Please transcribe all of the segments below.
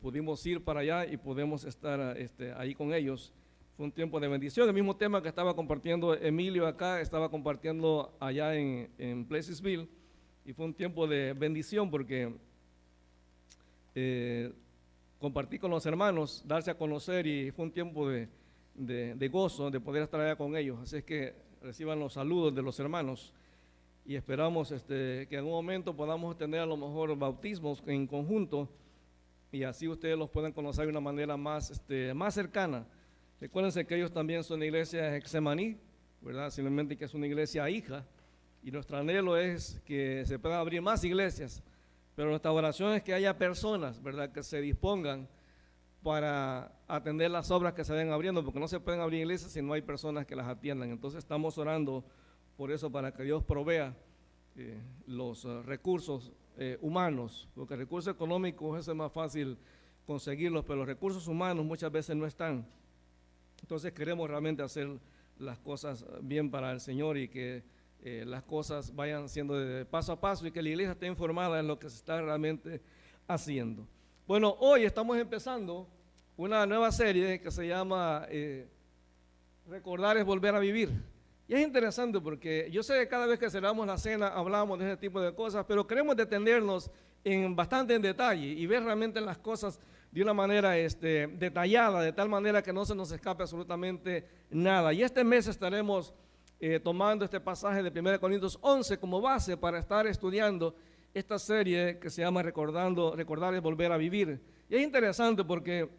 pudimos ir para allá y podemos estar ahí con ellos. Fue un tiempo de bendición. El mismo tema que estaba compartiendo Emilio acá, estaba compartiendo allá en Placersville, y fue un tiempo de bendición porque compartí con los hermanos, darse a conocer, y fue un tiempo de gozo de poder estar allá con ellos. Así es que reciban los saludos de los hermanos y esperamos que en algún momento podamos tener a lo mejor bautismos en conjunto y así ustedes los puedan conocer de una manera más cercana. Recuérdense que ellos también son una iglesia Getsemaní, ¿verdad? Simplemente que es una iglesia hija, y nuestro anhelo es que se puedan abrir más iglesias, pero nuestra oración es que haya personas, ¿verdad?, que se dispongan para atender las obras que se vayan abriendo, porque no se pueden abrir iglesias si no hay personas que las atiendan. Entonces estamos orando por eso, para que Dios provea los recursos humanos, porque recursos económicos eso es más fácil conseguirlos, pero los recursos humanos muchas veces no están. Entonces queremos realmente hacer las cosas bien para el Señor y que las cosas vayan siendo de paso a paso y que la iglesia esté informada en lo que se está realmente haciendo. Bueno, hoy estamos empezando una nueva serie que se llama Recordar es volver a vivir. Y es interesante porque yo sé que cada vez que celebramos la cena hablamos de ese tipo de cosas, pero queremos detenernos bastante en detalle y ver realmente las cosas de una manera detallada, de tal manera que no se nos escape absolutamente nada. Y este mes estaremos tomando este pasaje de 1 Corintios 11 como base para estar estudiando esta serie que se llama Recordar es volver a vivir. Y es interesante porque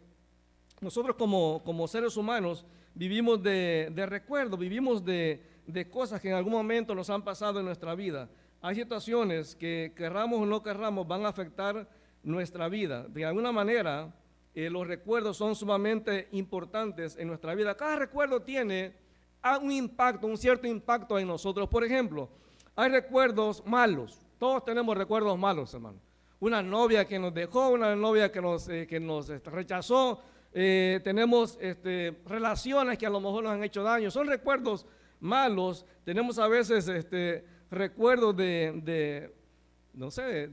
nosotros como seres humanos vivimos de recuerdos, vivimos de cosas que en algún momento nos han pasado en nuestra vida. Hay situaciones que querramos o no querramos van a afectar nuestra vida. De alguna manera, los recuerdos son sumamente importantes en nuestra vida. Cada recuerdo tiene un cierto impacto en nosotros. Por ejemplo, hay recuerdos malos. Todos tenemos recuerdos malos, hermano. Una novia que nos dejó, una novia que nos rechazó. Tenemos relaciones que a lo mejor nos han hecho daño. Son recuerdos malos. Tenemos a veces recuerdos no sé,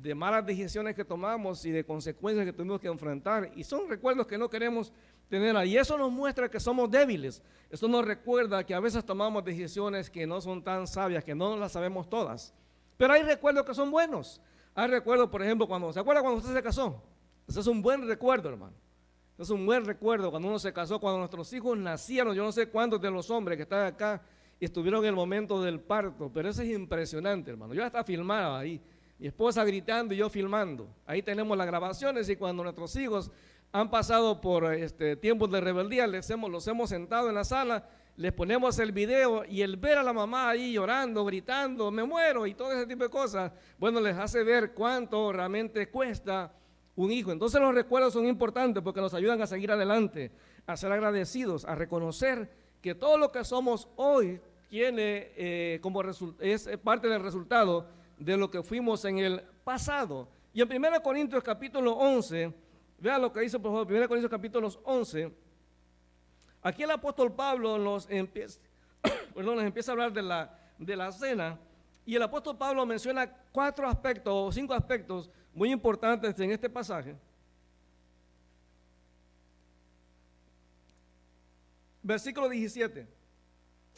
de malas decisiones que tomamos y de consecuencias que tuvimos que enfrentar, y son recuerdos que no queremos tener ahí. Y eso nos muestra que somos débiles. Eso nos recuerda que a veces tomamos decisiones que no son tan sabias, que no las sabemos todas. Pero hay recuerdos que son buenos. Hay recuerdos, por ejemplo, ¿se acuerda cuando usted se casó? Ese es un buen recuerdo, hermano. Es un buen recuerdo cuando uno se casó, cuando nuestros hijos nacieron. Yo no sé cuántos de los hombres que están acá estuvieron en el momento del parto, pero eso es impresionante, hermano. Yo hasta filmaba ahí, mi esposa gritando y yo filmando. Ahí tenemos las grabaciones, y cuando nuestros hijos han pasado por tiempos de rebeldía, los hemos sentado en la sala, les ponemos el video, y el ver a la mamá ahí llorando, gritando, me muero y todo ese tipo de cosas, bueno, les hace ver cuánto realmente cuesta un hijo. Entonces los recuerdos son importantes porque nos ayudan a seguir adelante, a ser agradecidos, a reconocer que todo lo que somos hoy tiene es parte del resultado de lo que fuimos en el pasado. Y en 1 Corintios capítulo 11, vean lo que dice por favor, 1 Corintios capítulo 11, aquí el apóstol Pablo nos empieza a hablar de la cena, y el apóstol Pablo menciona 4 aspectos o 5 aspectos muy importantes en este pasaje. Versículo 17,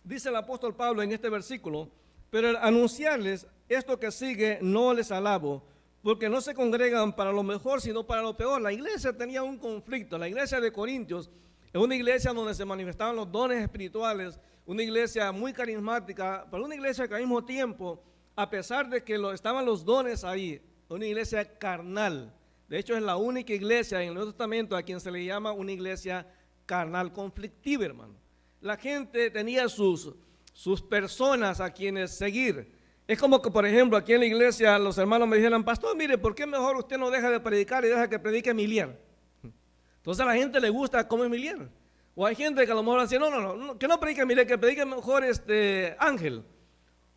dice el apóstol Pablo en este versículo: pero al anunciarles esto que sigue no les alabo, porque no se congregan para lo mejor sino para lo peor. La iglesia tenía un conflicto. La iglesia de Corintios es una iglesia donde se manifestaban los dones espirituales, una iglesia muy carismática, pero una iglesia que al mismo tiempo, a pesar de que estaban los dones ahí, una iglesia carnal. De hecho es la única iglesia en el Nuevo Testamento a quien se le llama una iglesia carnal, conflictiva, hermano. La gente tenía sus personas a quienes seguir. Es como que, por ejemplo, aquí en la iglesia los hermanos me dijeran: pastor, mire, ¿por qué mejor usted no deja de predicar y deja que predique Emiliano? Entonces a la gente le gusta como Emiliano. O hay gente que a lo mejor dice: no, que no predique Emiliano, que predique mejor Ángel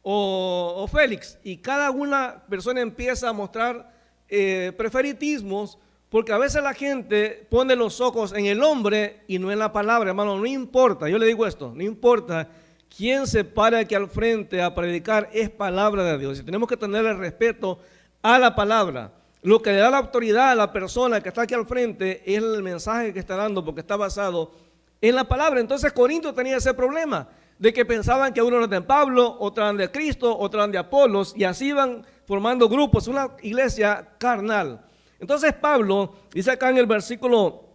o Félix. Y cada una persona empieza a mostrar preferitismos, porque a veces la gente pone los ojos en el hombre y no en la palabra, hermano. No importa, yo le digo esto, no importa quién se para aquí al frente a predicar, es palabra de Dios. Y tenemos que tener el respeto a la palabra. Lo que le da la autoridad a la persona que está aquí al frente es el mensaje que está dando, porque está basado en la palabra. Entonces Corinto tenía ese problema de que pensaban que uno era de Pablo, otro eran de Cristo, otro eran de Apolos, y así iban formando grupos, una iglesia carnal. Entonces Pablo dice acá en el versículo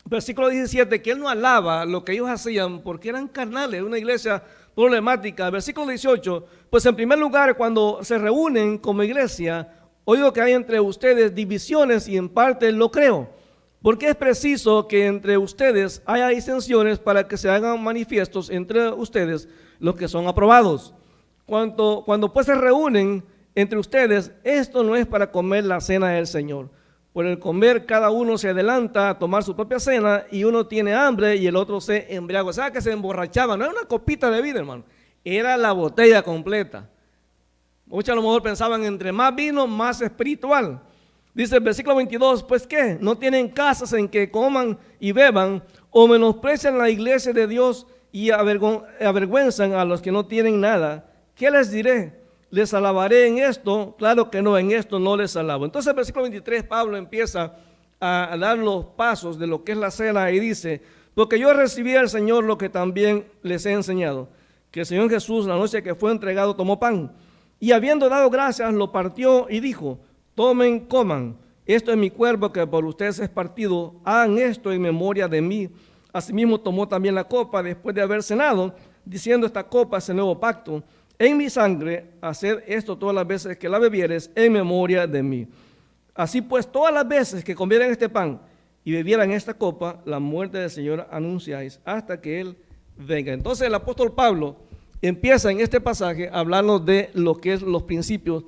17 que él no alaba lo que ellos hacían porque eran carnales, una iglesia problemática. Versículo 18, pues en primer lugar, cuando se reúnen como iglesia, oigo que hay entre ustedes divisiones y en parte lo creo, porque es preciso que entre ustedes haya disensiones para que se hagan manifiestos entre ustedes los que son aprobados. Cuando pues se reúnen entre ustedes, esto no es para comer la cena del Señor. Por el comer cada uno se adelanta a tomar su propia cena y uno tiene hambre y el otro se embriaga. O sea que se emborrachaban, no era una copita de vino, hermano, era la botella completa. Muchos a lo mejor pensaban entre más vino, más espiritual. Dice el versículo 22, pues ¿qué? ¿No tienen casas en que coman y beban o menosprecian la iglesia de Dios y avergüenzan a los que no tienen nada? ¿Qué les diré? ¿Les alabaré en esto? Claro que no, en esto no les alabo. Entonces el versículo 23, Pablo empieza a dar los pasos de lo que es la cena y dice, porque yo recibí al Señor lo que también les he enseñado, que el Señor Jesús la noche que fue entregado tomó pan y habiendo dado gracias lo partió y dijo, tomen, coman, esto es mi cuerpo que por ustedes es partido, hagan esto en memoria de mí. Asimismo tomó también la copa después de haber cenado, diciendo esta copa es el nuevo pacto, en mi sangre, haced esto todas las veces que la bebieres en memoria de mí. Así pues, todas las veces que comieran este pan y bebieran esta copa, la muerte del Señor anunciáis hasta que Él venga. Entonces el apóstol Pablo empieza en este pasaje a hablarnos de lo que es los principios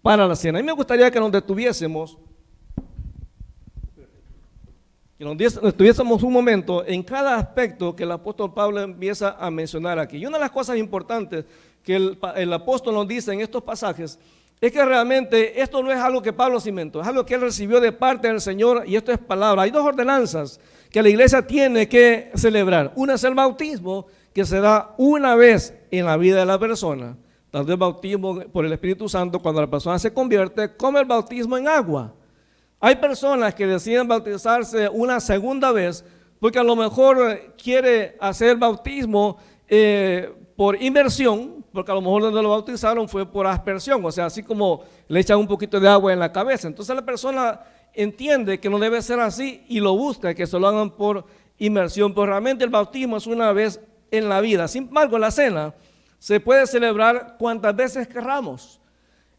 para la cena. A mí me gustaría que nos detuviésemos un momento en cada aspecto que el apóstol Pablo empieza a mencionar aquí. Y una de las cosas importantes que el apóstol nos dice en estos pasajes es que realmente esto no es algo que Pablo se inventó, es algo que él recibió de parte del Señor y esto es palabra. Hay dos ordenanzas que la iglesia tiene que celebrar. Una es el bautismo, que se da una vez en la vida de la persona, tanto el bautismo por el Espíritu Santo cuando la persona se convierte, como el bautismo en agua. Hay personas que deciden bautizarse una segunda vez porque a lo mejor quiere hacer bautismo por inmersión, porque a lo mejor donde lo bautizaron fue por aspersión, o sea, así como le echan un poquito de agua en la cabeza. Entonces la persona entiende que no debe ser así y lo busca, que se lo hagan por inmersión, pero realmente el bautismo es una vez en la vida. Sin embargo, la cena se puede celebrar cuantas veces querramos.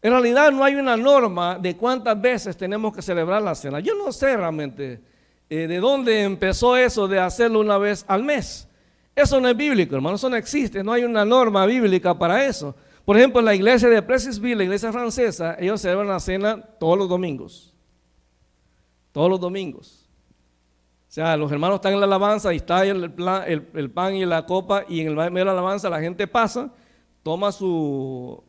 En realidad no hay una norma de cuántas veces tenemos que celebrar la cena. Yo no sé realmente de dónde empezó eso de hacerlo una vez al mes. Eso no es bíblico, hermano, eso no existe, no hay una norma bíblica para eso. Por ejemplo, en la iglesia de Presbyville, la iglesia francesa, ellos celebran la cena todos los domingos. Todos los domingos. O sea, los hermanos están en la alabanza y está el pan y la copa y en el medio de la alabanza la gente pasa, toma su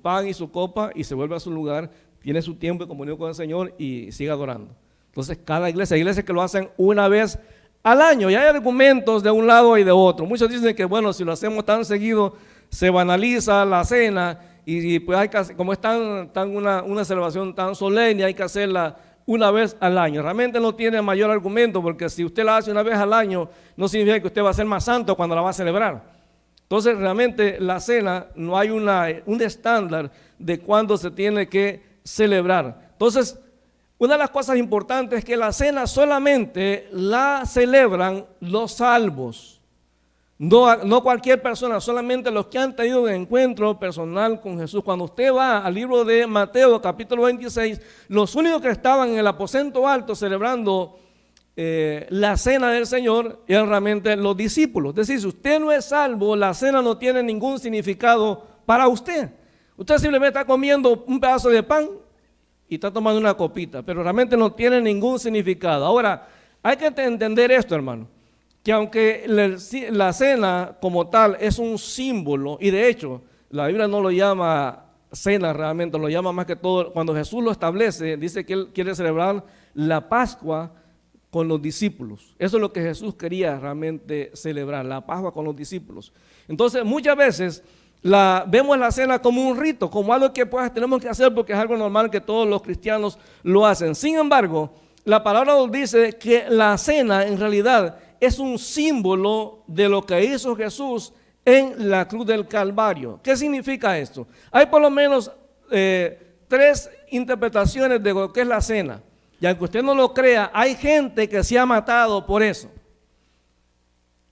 pan y su copa y se vuelve a su lugar, tiene su tiempo de comunión con el Señor y sigue adorando. Entonces cada iglesia, hay iglesias que lo hacen una vez al año y hay argumentos de un lado y de otro. Muchos dicen que bueno, si lo hacemos tan seguido se banaliza la cena y pues hay que, como es una celebración tan solemne, hay que hacerla una vez al año. Realmente no tiene mayor argumento porque si usted la hace una vez al año no significa que usted va a ser más santo cuando la va a celebrar. Entonces realmente la cena no hay un estándar de cuándo se tiene que celebrar. Entonces una de las cosas importantes es que la cena solamente la celebran los salvos, no cualquier persona, solamente los que han tenido un encuentro personal con Jesús. Cuando usted va al libro de Mateo capítulo 26, los únicos que estaban en el aposento alto celebrando la cena del Señor eran realmente los discípulos. Es decir, si usted no es salvo, la cena no tiene ningún significado para usted. Usted simplemente está comiendo un pedazo de pan y está tomando una copita, pero realmente no tiene ningún significado. Ahora, hay que entender esto, hermano, que aunque la cena como tal es un símbolo, y de hecho, la Biblia no lo llama cena realmente, lo llama más que todo, cuando Jesús lo establece, dice que Él quiere celebrar la Pascua con los discípulos. Eso es lo que Jesús quería realmente celebrar, la Pascua con los discípulos. Entonces, muchas veces Vemos la cena como un rito, como algo que pues tenemos que hacer porque es algo normal que todos los cristianos lo hacen. Sin embargo, la palabra nos dice que la cena en realidad es un símbolo de lo que hizo Jesús en la cruz del Calvario. ¿Qué significa esto? Hay por lo menos 3 interpretaciones de lo que es la cena. Y aunque usted no lo crea, hay gente que se ha matado por eso.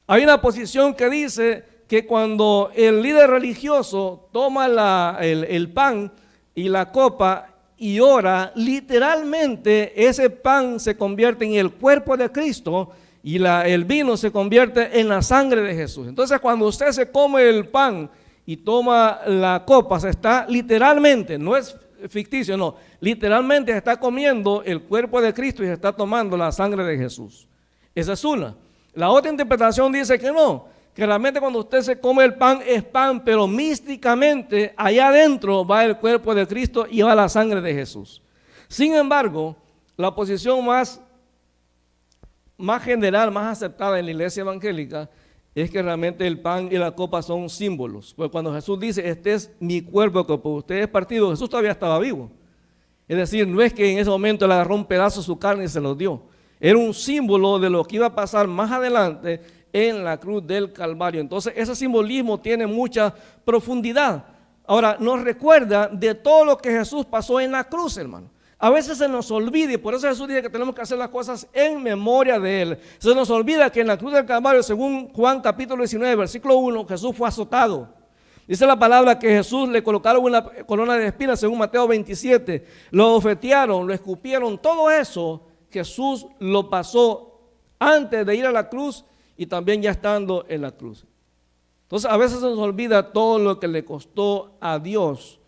Hay una posición que dice que cuando el líder religioso toma el pan y la copa y ora, literalmente ese pan se convierte en el cuerpo de Cristo y el vino se convierte en la sangre de Jesús. Entonces, cuando usted se come el pan y toma la copa, se está literalmente, no es ficticio, no, literalmente se está comiendo el cuerpo de Cristo y se está tomando la sangre de Jesús. Esa es una. La otra interpretación dice que no, que realmente cuando usted se come el pan es pan, pero místicamente allá adentro va el cuerpo de Cristo y va la sangre de Jesús. Sin embargo, la posición más general, más aceptada en la iglesia evangélica es que realmente el pan y la copa son símbolos. Porque cuando Jesús dice, este es mi cuerpo que por ustedes es partido, Jesús todavía estaba vivo. Es decir, no es que en ese momento le agarró un pedazo de su carne y se lo dio. Era un símbolo de lo que iba a pasar más adelante en la cruz del Calvario. Entonces ese simbolismo tiene mucha profundidad. Ahora, nos recuerda de todo lo que Jesús pasó en la cruz, hermano. A veces se nos olvida y por eso Jesús dice que tenemos que hacer las cosas en memoria de Él. Se nos olvida que en la cruz del Calvario, según Juan capítulo 19, versículo 1, Jesús fue azotado. Dice la palabra que Jesús le colocaron una corona de espinas, según Mateo 27. Lo bofetearon, lo escupieron, todo eso Jesús lo pasó antes de ir a la cruz y también ya estando en la cruz. Entonces a veces se nos olvida todo lo que le costó a Dios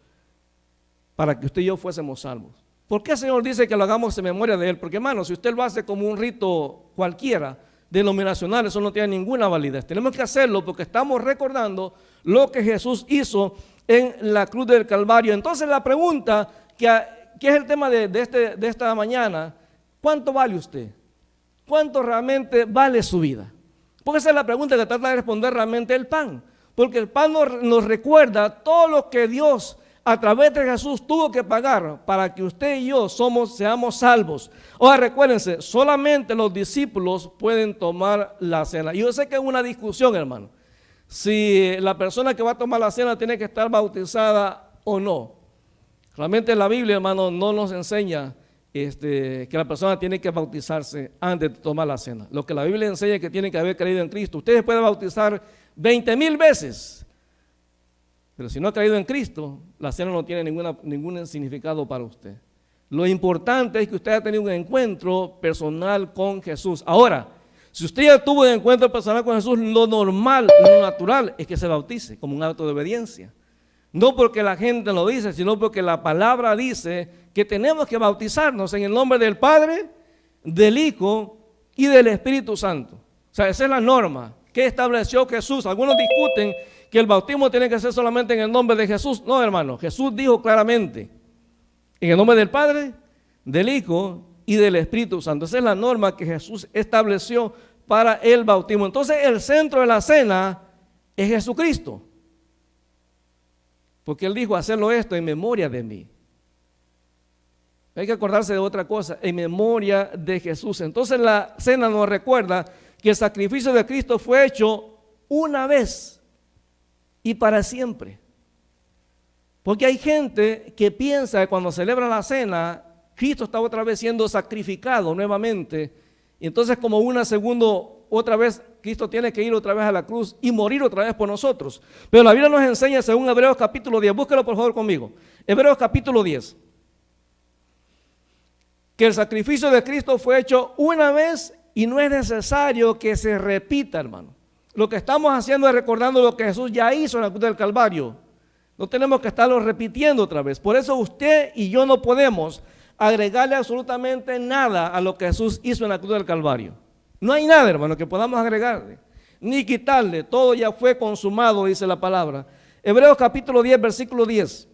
para que usted y yo fuésemos salvos. ¿Por qué el Señor dice que lo hagamos en memoria de Él? Porque hermano, si usted lo hace como un rito cualquiera, denominacional, eso no tiene ninguna validez. Tenemos que hacerlo porque estamos recordando lo que Jesús hizo en la cruz del Calvario. Entonces la pregunta que es el tema de esta mañana, ¿cuánto vale usted? ¿Cuánto realmente vale su vida? Porque esa es la pregunta que trata de responder realmente el pan. Porque el pan nos recuerda todo lo que Dios a través de Jesús tuvo que pagar para que usted y yo seamos salvos. Ahora recuérdense, solamente los discípulos pueden tomar la cena. Y yo sé que es una discusión, hermano, si la persona que va a tomar la cena tiene que estar bautizada o no. Realmente la Biblia, hermano, no nos enseña que la persona tiene que bautizarse antes de tomar la cena. Lo que la Biblia enseña es que tiene que haber creído en Cristo. Ustedes pueden bautizar 20,000 veces, pero si no ha creído en Cristo, la cena no tiene ningún significado para usted. Lo importante es que usted haya tenido un encuentro personal con Jesús. Ahora, si usted ya tuvo un encuentro personal con Jesús, lo normal, lo natural es que se bautice como un acto de obediencia. No porque la gente lo dice, sino porque la palabra dice que tenemos que bautizarnos en el nombre del Padre, del Hijo y del Espíritu Santo. O sea, esa es la norma que estableció Jesús. Algunos discuten que el bautismo tiene que ser solamente en el nombre de Jesús. No, hermano, Jesús dijo claramente, en el nombre del Padre, del Hijo y del Espíritu Santo. Esa es la norma que Jesús estableció para el bautismo. Entonces, el centro de la cena es Jesucristo. Porque Él dijo, hacerlo esto en memoria de mí. Hay que acordarse de otra cosa, en memoria de Jesús. Entonces la cena nos recuerda que el sacrificio de Cristo fue hecho una vez y para siempre. Porque hay gente que piensa que cuando celebra la cena, Cristo está otra vez siendo sacrificado nuevamente. Y entonces como otra vez Cristo tiene que ir otra vez a la cruz y morir otra vez por nosotros. Pero la Biblia nos enseña según Hebreos capítulo 10, búsquelo por favor conmigo. Hebreos capítulo 10. Que el sacrificio de Cristo fue hecho una vez y no es necesario que se repita, hermano. Lo que estamos haciendo es recordando lo que Jesús ya hizo en la cruz del Calvario. No tenemos que estarlo repitiendo otra vez. Por eso usted y yo no podemos agregarle absolutamente nada a lo que Jesús hizo en la cruz del Calvario. No hay nada, hermano, que podamos agregarle, ni quitarle. Todo ya fue consumado, dice la palabra. Hebreos capítulo 10, versículo 10.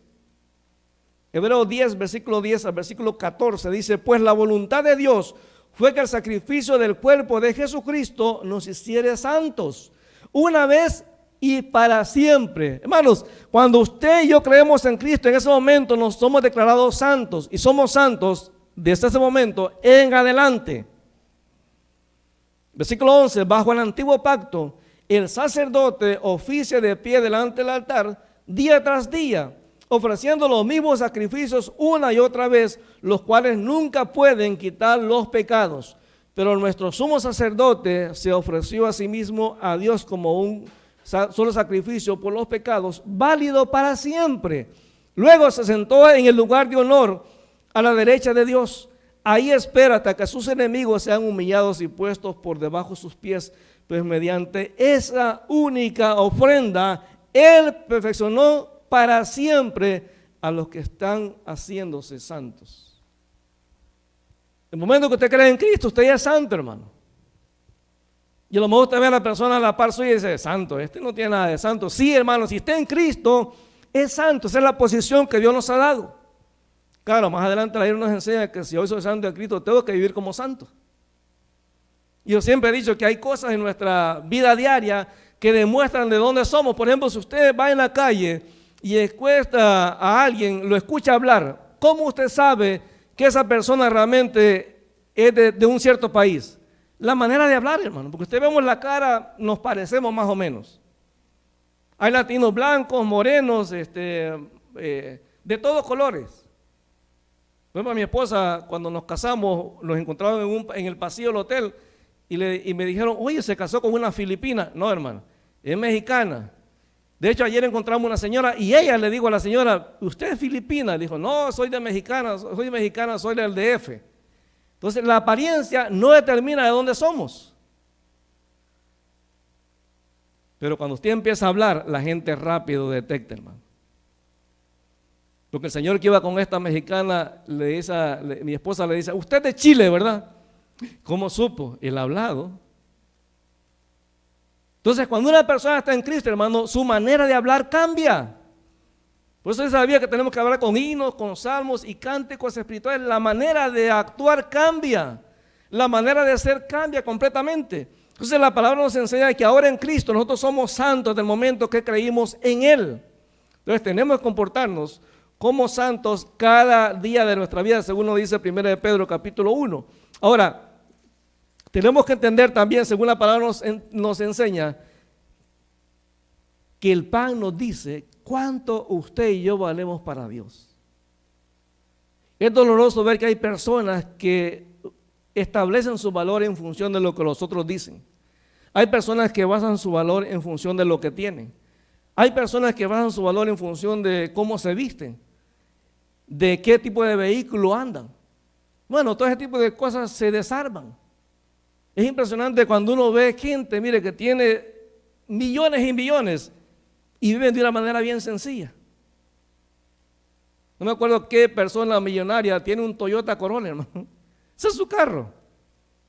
Hebreos 10, versículo 10 al versículo 14 dice, pues la voluntad de Dios fue que el sacrificio del cuerpo de Jesucristo nos hiciera santos una vez y para siempre. Hermanos, cuando usted y yo creemos en Cristo, en ese momento nos somos declarados santos y somos santos desde ese momento en adelante. Versículo 11, bajo el antiguo pacto, el sacerdote oficia de pie delante del altar día tras día, ofreciendo los mismos sacrificios una y otra vez, los cuales nunca pueden quitar los pecados. Pero nuestro sumo sacerdote se ofreció a sí mismo a Dios como un solo sacrificio por los pecados, válido para siempre. Luego se sentó en el lugar de honor a la derecha de Dios. Ahí espera hasta que sus enemigos sean humillados y puestos por debajo de sus pies, pues mediante esa única ofrenda, Él perfeccionó para siempre a los que están haciéndose santos. El momento que usted cree en Cristo, usted ya es santo, hermano. Y a lo mejor usted ve a la persona a la par suya y dice, santo, este no tiene nada de santo. Sí, hermano, si está en Cristo, es santo. Esa es la posición que Dios nos ha dado. Claro, más adelante la Biblia nos enseña que si hoy soy santo de Cristo, tengo que vivir como santo. Y yo siempre he dicho que hay cosas en nuestra vida diaria que demuestran de dónde somos. Por ejemplo, si usted va en la calle y escucha a alguien, lo escucha hablar, ¿cómo usted sabe que esa persona realmente es de un cierto país? La manera de hablar, hermano, porque usted vemos la cara, nos parecemos más o menos. Hay latinos blancos, morenos, de todos colores. Por ejemplo, a mi esposa, cuando nos casamos, nos encontraron en el pasillo del hotel y me dijeron, oye, se casó con una filipina. No, hermano, es mexicana. De hecho, ayer encontramos una señora y ella le dijo a la señora, ¿usted es filipina? Le dijo, no, soy mexicana, soy del DF. Entonces, la apariencia no determina de dónde somos. Pero cuando usted empieza a hablar, la gente rápido detecta, hermano. Porque el señor que iba con esta mexicana, mi esposa le dice, usted es de Chile, ¿verdad? ¿Cómo supo? El hablado. Entonces, cuando una persona está en Cristo, hermano, su manera de hablar cambia. Por eso yo sabía que tenemos que hablar con himnos, con salmos y cánticos espirituales. La manera de actuar cambia. La manera de ser cambia completamente. Entonces, la palabra nos enseña que ahora en Cristo nosotros somos santos del momento que creímos en Él. Entonces, tenemos que comportarnos como santos cada día de nuestra vida, según nos dice 1 de Pedro capítulo 1. Ahora, tenemos que entender también, según la palabra nos enseña, que el pan nos dice cuánto usted y yo valemos para Dios. Es doloroso ver que hay personas que establecen su valor en función de lo que los otros dicen. Hay personas que basan su valor en función de lo que tienen. Hay personas que basan su valor en función de cómo se visten, de qué tipo de vehículo andan. Bueno, todo ese tipo de cosas se desarman. Es impresionante cuando uno ve gente, mire, que tiene millones y millones y viven de una manera bien sencilla. No me acuerdo qué persona millonaria tiene un Toyota Corolla, hermano. Ese es su carro.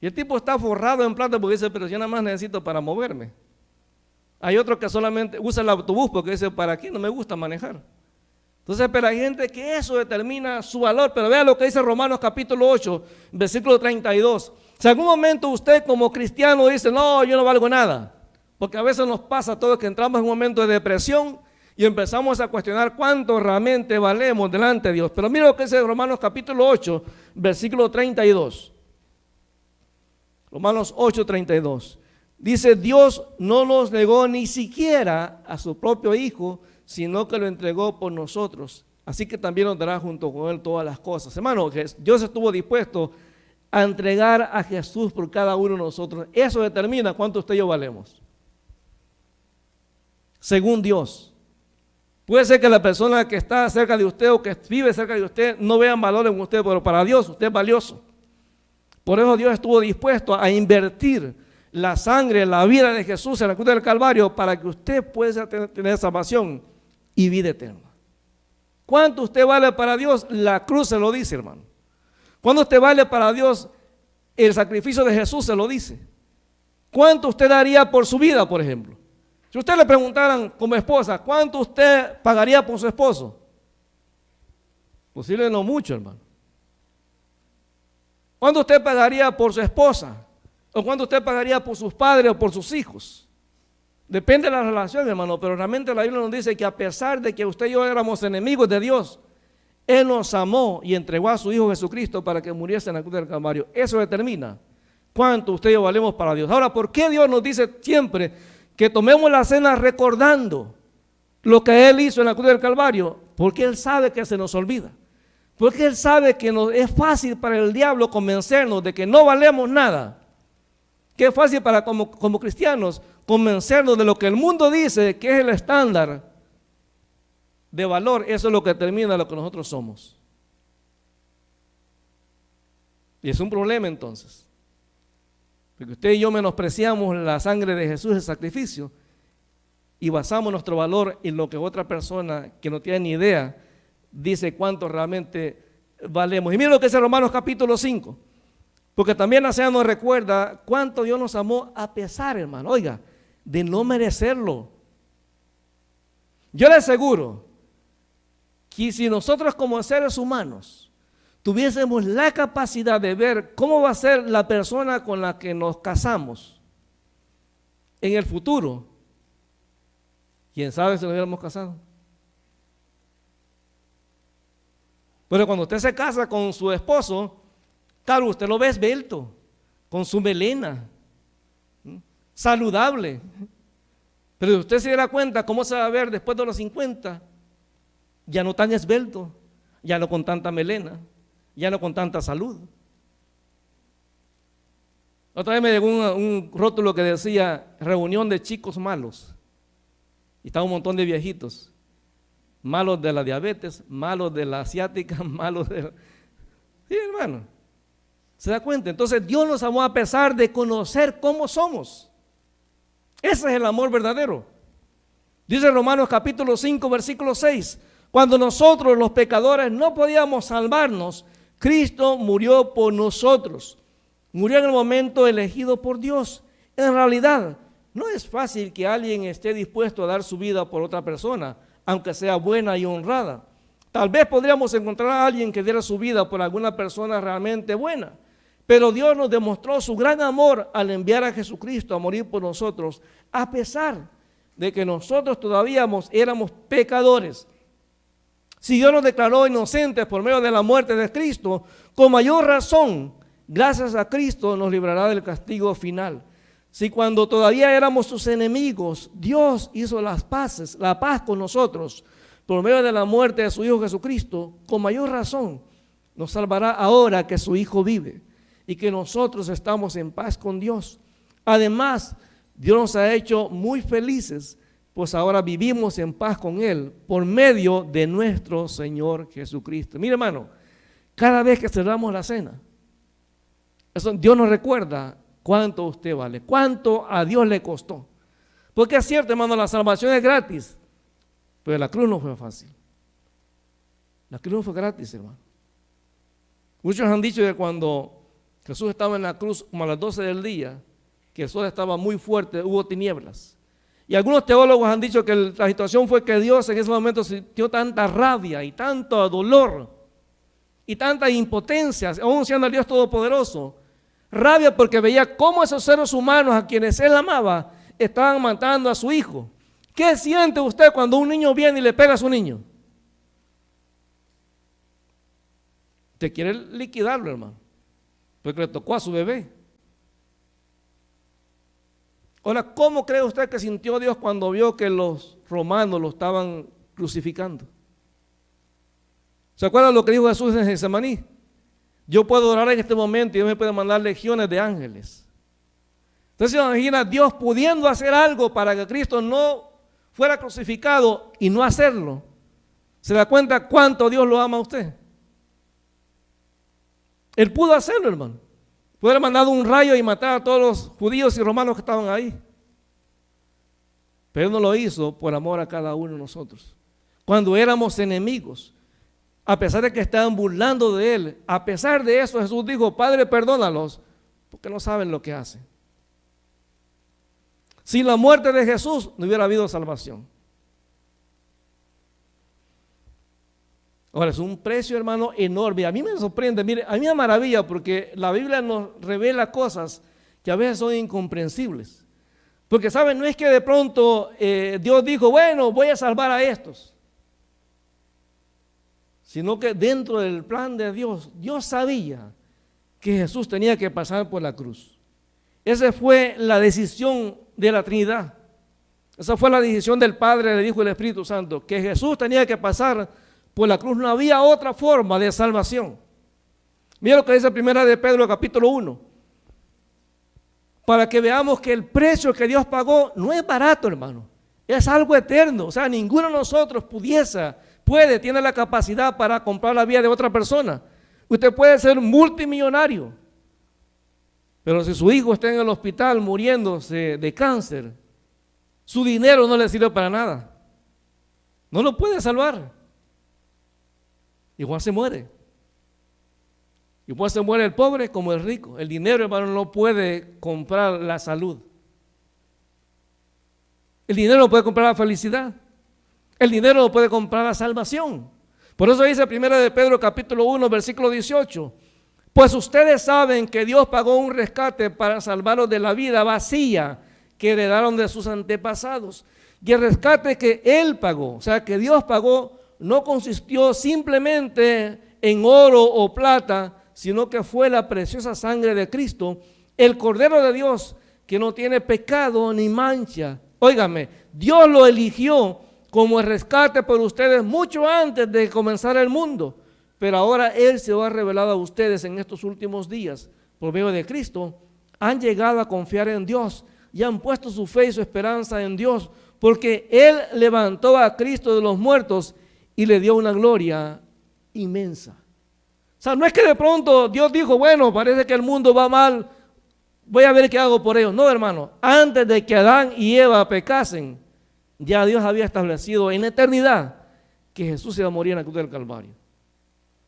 Y el tipo está forrado en plata porque dice, pero yo nada más necesito para moverme. Hay otro que solamente usa el autobús porque dice, ¿para qué? No me gusta manejar. Entonces, pero hay gente que eso determina su valor. Pero vea lo que dice Romanos capítulo 8, versículo 32. Si en algún momento usted como cristiano dice, no, yo no valgo nada. Porque a veces nos pasa a todos que entramos en un momento de depresión y empezamos a cuestionar cuánto realmente valemos delante de Dios. Pero mira lo que dice Romanos capítulo 8, versículo 32. Romanos 8, 32. Dice, Dios no nos negó ni siquiera a su propio Hijo, sino que lo entregó por nosotros. Así que también nos dará junto con Él todas las cosas. Hermano, Dios estuvo dispuesto a entregar a Jesús por cada uno de nosotros. Eso determina cuánto usted y yo valemos. Según Dios. Puede ser que la persona que está cerca de usted o que vive cerca de usted no vean valor en usted, pero para Dios usted es valioso. Por eso Dios estuvo dispuesto a invertir la sangre, la vida de Jesús en la cruz del Calvario para que usted pueda tener salvación y vida eterna. ¿Cuánto usted vale para Dios? La cruz se lo dice, hermano. ¿Cuánto usted vale para Dios? El sacrificio de Jesús se lo dice. ¿Cuánto usted daría por su vida, por ejemplo? Si usted le preguntaran como esposa, ¿cuánto usted pagaría por su esposo? Posible no mucho, hermano. ¿Cuánto usted pagaría por su esposa? ¿O cuánto usted pagaría por sus padres o por sus hijos? Depende de la relación, hermano, pero realmente la Biblia nos dice que a pesar de que usted y yo éramos enemigos de Dios, Él nos amó y entregó a su Hijo Jesucristo para que muriese en la cruz del Calvario. Eso determina cuánto usted y yo valemos para Dios. Ahora, ¿por qué Dios nos dice siempre que tomemos la cena recordando lo que Él hizo en la cruz del Calvario? Porque Él sabe que se nos olvida. Porque Él sabe que es fácil para el diablo convencernos de que no valemos nada. Que es fácil para como cristianos convencernos de lo que el mundo dice que es el estándar de valor. Eso es lo que determina lo que nosotros somos. Y es un problema entonces. Porque usted y yo menospreciamos la sangre de Jesús, el sacrificio, y basamos nuestro valor en lo que otra persona que no tiene ni idea dice cuánto realmente valemos. Y miren lo que dice Romanos capítulo 5, porque también la cena nos recuerda cuánto Dios nos amó a pesar, hermano, oiga, de no merecerlo. Yo le aseguro que si nosotros como seres humanos tuviésemos la capacidad de ver cómo va a ser la persona con la que nos casamos en el futuro, ¿quién sabe si nos hubiéramos casado? Pero cuando usted se casa con su esposo, claro, usted lo ve esbelto, con su melena, saludable. Pero si usted se diera cuenta cómo se va a ver después de los 50, ya no tan esbelto, ya no con tanta melena, ya no con tanta salud. Otra vez me llegó un rótulo que decía reunión de chicos malos. Y estaba un montón de viejitos, malos de la diabetes, malos de la asiática, malos de la... Sí, hermano, ¿se da cuenta? Entonces Dios nos amó a pesar de conocer cómo somos. Ese es el amor verdadero. Dice Romanos capítulo 5, versículo 6, cuando nosotros los pecadores no podíamos salvarnos, Cristo murió por nosotros. Murió en el momento elegido por Dios. En realidad, no es fácil que alguien esté dispuesto a dar su vida por otra persona, aunque sea buena y honrada. Tal vez podríamos encontrar a alguien que diera su vida por alguna persona realmente buena, pero Dios nos demostró su gran amor al enviar a Jesucristo a morir por nosotros, a pesar de que nosotros todavía éramos pecadores. Si Dios nos declaró inocentes por medio de la muerte de Cristo, con mayor razón, gracias a Cristo nos librará del castigo final. Si cuando todavía éramos sus enemigos, Dios hizo la paz con nosotros, por medio de la muerte de su Hijo Jesucristo, con mayor razón nos salvará ahora que su Hijo vive y que nosotros estamos en paz con Dios. Además, Dios nos ha hecho muy felices, pues ahora vivimos en paz con Él por medio de nuestro Señor Jesucristo. Mire, hermano, cada vez que cerramos la cena, Dios nos recuerda cuánto usted vale, cuánto a Dios le costó. Porque es cierto, hermano, la salvación es gratis, pero la cruz no fue fácil. La cruz no fue gratis, hermano. Muchos han dicho que cuando Jesús estaba en la cruz como a las 12 del día, que el sol estaba muy fuerte, hubo tinieblas. Y algunos teólogos han dicho que la situación fue que Dios en ese momento sintió tanta rabia y tanto dolor y tanta impotencia, aún siendo el Dios Todopoderoso. Rabia porque veía cómo esos seres humanos a quienes Él amaba estaban matando a su Hijo. ¿Qué siente usted cuando un niño viene y le pega a su niño? Te quiere liquidarlo, hermano, porque le tocó a su bebé. Ahora, ¿cómo cree usted que sintió Dios cuando vio que los romanos lo estaban crucificando? ¿Se acuerdan lo que dijo Jesús en Getsemaní? Yo puedo orar en este momento y Dios me puede mandar legiones de ángeles. Entonces, imagina Dios pudiendo hacer algo para que Cristo no fuera crucificado y no hacerlo. ¿Se da cuenta cuánto Dios lo ama a usted? Él pudo hacerlo, hermano. Pudo haber mandado un rayo y matar a todos los judíos y romanos que estaban ahí. Pero Él no lo hizo por amor a cada uno de nosotros. Cuando éramos enemigos, a pesar de que estaban burlando de Él, a pesar de eso Jesús dijo, Padre, perdónalos, porque no saben lo que hacen. Sin la muerte de Jesús no hubiera habido salvación. Ahora, es un precio, hermano, enorme. A mí me sorprende, mire, a mí me maravilla porque la Biblia nos revela cosas que a veces son incomprensibles. Porque, ¿saben? No es que de pronto Dios dijo, bueno, voy a salvar a estos. Sino que dentro del plan de Dios, Dios sabía que Jesús tenía que pasar por la cruz. Esa fue la decisión de la Trinidad. Esa fue la decisión del Padre, del Hijo y del Espíritu Santo, que Jesús tenía que pasar por la cruz. No había otra forma de salvación. Mira lo que dice Primera de Pedro, capítulo 1. Para que veamos que el precio que Dios pagó no es barato, hermano. Es algo eterno. O sea, ninguno de nosotros tiene la capacidad para comprar la vida de otra persona. Usted puede ser multimillonario, pero si su hijo está en el hospital muriéndose de cáncer, su dinero no le sirve para nada. No lo puede salvar. Igual se muere. Igual se muere el pobre como el rico. El dinero, hermano, no puede comprar la salud. El dinero no puede comprar la felicidad. El dinero no puede comprar la salvación. Por eso dice 1 de Pedro capítulo 1, versículo 18. Pues ustedes saben que Dios pagó un rescate para salvarlos de la vida vacía que heredaron de sus antepasados. Y el rescate que Él pagó, o sea, que Dios pagó, no consistió simplemente en oro o plata, sino que fue la preciosa sangre de Cristo, el Cordero de Dios, que no tiene pecado ni mancha. Óigame, Dios lo eligió como el rescate por ustedes mucho antes de comenzar el mundo, pero ahora Él se ha revelado a ustedes en estos últimos días, por medio de Cristo. Han llegado a confiar en Dios y han puesto su fe y su esperanza en Dios, porque Él levantó a Cristo de los muertos y le dio una gloria inmensa. O sea, no es que de pronto Dios dijo, bueno, parece que el mundo va mal, voy a ver qué hago por ellos. No, hermano, antes de que Adán y Eva pecasen, ya Dios había establecido en la eternidad que Jesús iba a morir en la cruz del Calvario.